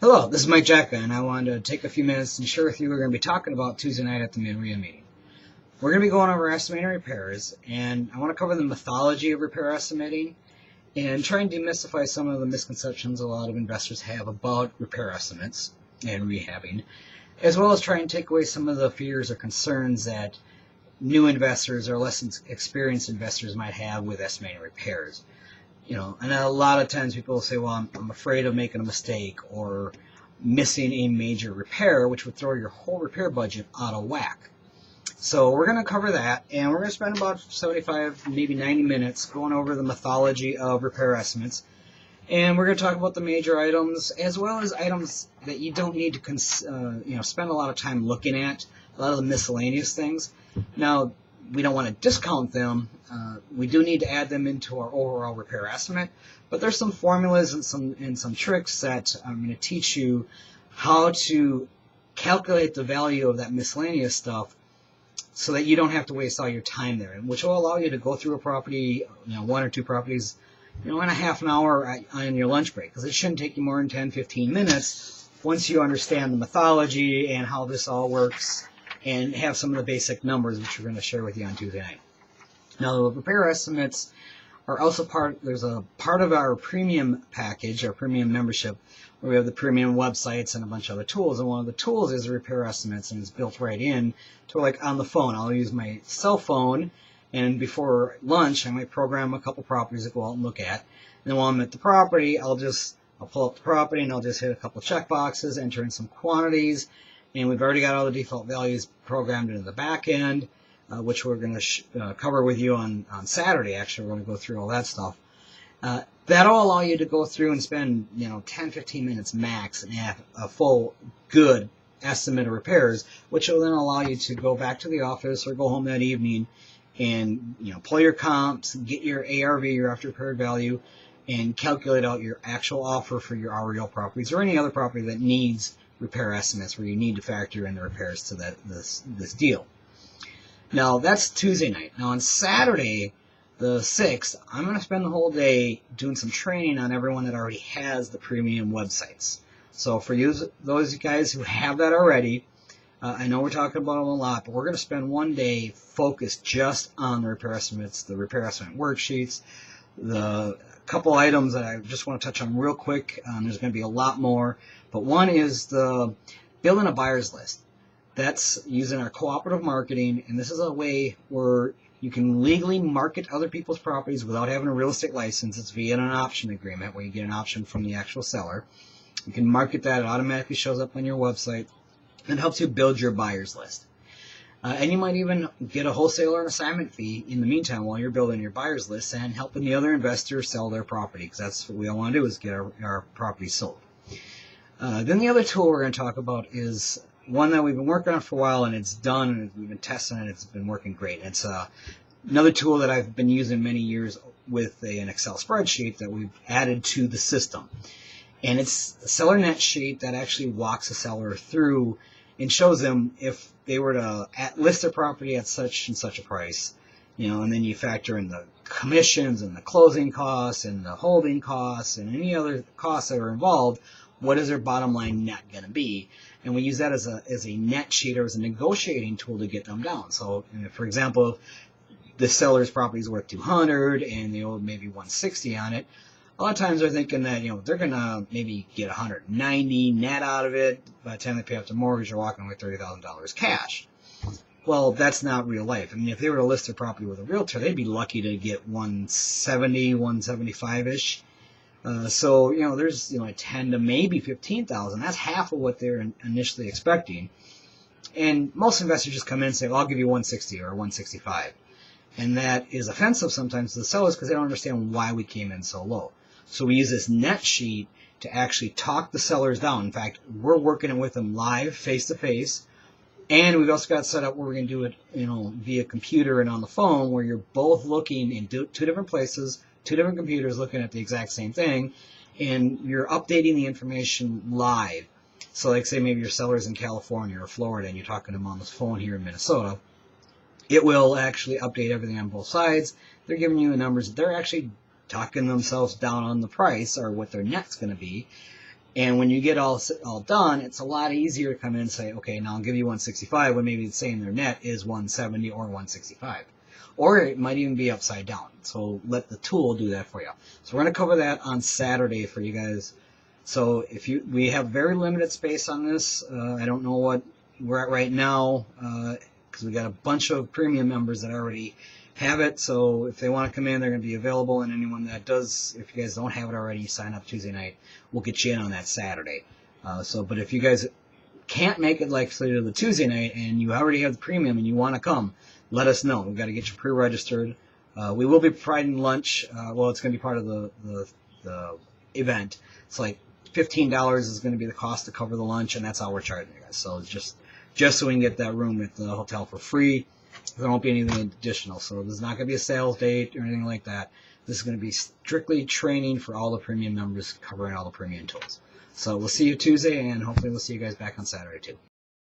Hello, this is Mike Jacka, and I wanted to take a few minutes and share with you what we're going to be talking about Tuesday night at the MnREIA meeting. We're going to be going over estimating repairs, and I want to cover the mythology of repair estimating and try and demystify some of the misconceptions a lot of investors have about repair estimates and rehabbing, as well as try and take away some of the fears or concerns that new investors or less experienced investors might have with estimating repairs. And a lot of times people will say, well, I'm afraid of making a mistake or missing a major repair, which would throw your whole repair budget out of whack. So we're going to cover that, and we're going to spend about 75, maybe 90 minutes going over the mythology of repair estimates. And we're going to talk about the major items, as well as items that you don't need to spend a lot of time looking at, a lot of the miscellaneous things. Now, we don't want to discount them. We do need to add them into our overall repair estimate, but there's some formulas and some tricks that I'm going to teach you how to calculate the value of that miscellaneous stuff so that you don't have to waste all your time there, which will allow you to go through a property, one or two properties, in a half an hour on your lunch break, because it shouldn't take you more than 10, 15 minutes once you understand the mythology and how this all works and have some of the basic numbers, which we're going to share with you on Tuesday night. Now, the repair estimates are also there's a part of our premium package, our premium membership, where we have the premium websites and a bunch of other tools. And one of the tools is repair estimates, and it's built right in to, like, on the phone. I'll use my cell phone, and before lunch, I might program a couple properties to go out and look at. And then while I'm at the property, I'll pull up the property, and I'll just hit a couple check boxes, enter in some quantities, and we've already got all the default values programmed into the back end, which we're going to cover with you on Saturday. Actually, we're going to go through all that stuff. That'll allow you to go through and spend 10, 15 minutes max and have a full, good estimate of repairs, which will then allow you to go back to the office or go home that evening and pull your comps, get your ARV, your after repaired value, and calculate out your actual offer for your REO properties or any other property that needs repair estimates where you need to factor in the repairs to this deal. Now, that's Tuesday night. Now, on Saturday, the 6th, I'm going to spend the whole day doing some training on everyone that already has the premium websites. So for those guys who have that already, I know we're talking about them a lot, but we're going to spend one day focused just on the repair estimates, the repair estimate worksheets, the couple items that I just want to touch on real quick. There's going to be a lot more, but one is the building a buyer's list. That's using our cooperative marketing, and this is a way where you can legally market other people's properties without having a real estate license. It's via an option agreement where you get an option from the actual seller. You can market that. It automatically shows up on your website and helps you build your buyer's list. And you might even get a wholesaler and assignment fee in the meantime while you're building your buyer's list and helping the other investors sell their property, because that's what we all want to do, is get our property sold. Then the other tool we're going to talk about is one that we've been working on for a while, and it's done, and we've been testing it. It's been working great. It's another tool that I've been using many years with an Excel spreadsheet that we've added to the system. And it's a seller net sheet that actually walks a seller through and shows them if they were to list their property at such and such a price, and then you factor in the commissions and the closing costs and the holding costs and any other costs that are involved. What is their bottom line net going to be? And we use that as a net sheet or as a negotiating tool to get them down. So, for example, the seller's property is worth $200 and they owe maybe $160 on it. A lot of times they're thinking that they're going to maybe get $190 net out of it. By the time they pay off the mortgage, they're walking away $30,000 cash. Well, that's not real life. I mean, if they were to list their property with a realtor, they'd be lucky to get 170, 175-ish. So, there's, 10 to maybe 15,000. That's half of what they're initially expecting. And most investors just come in and say, well, I'll give you 160 or 165. And that is offensive sometimes to the sellers because they don't understand why we came in so low. So we use this net sheet to actually talk the sellers down. In fact, we're working with them live, face-to-face. And we've also got set up where we're going to do it, via computer and on the phone, where you're both looking in two different places, two different computers looking at the exact same thing, and you're updating the information live. So like say maybe your seller's in California or Florida and you're talking to them on the phone here in Minnesota. It will actually update everything on both sides. They're giving you the numbers. They're actually talking themselves down on the price or what their net's going to be. And when you get all done, it's a lot easier to come in and say, okay, now I'll give you 165 when maybe saying their net is 170 or 165. Or it might even be upside down. So let the tool do that for you. So we're going to cover that on Saturday for you guys. So we have very limited space on this. I don't know what we're at right now because we got a bunch of premium members that already have it. So if they want to come in, they're going to be available. And anyone that does, if you guys don't have it already, sign up Tuesday night. We'll get you in on that Saturday. But if you guys can't make it like say to the Tuesday night and you already have the premium and you want to come, let us know. We've got to get you pre-registered. We will be providing lunch. Well, it's going to be part of the event. It's like $15 is going to be the cost to cover the lunch, and that's all we're charging you guys. So just so we can get that room at the hotel for free. There won't be anything additional. So there's not going to be a sales date or anything like that. This is going to be strictly training for all the premium members, covering all the premium tools. So we'll see you Tuesday, and hopefully we'll see you guys back on Saturday too.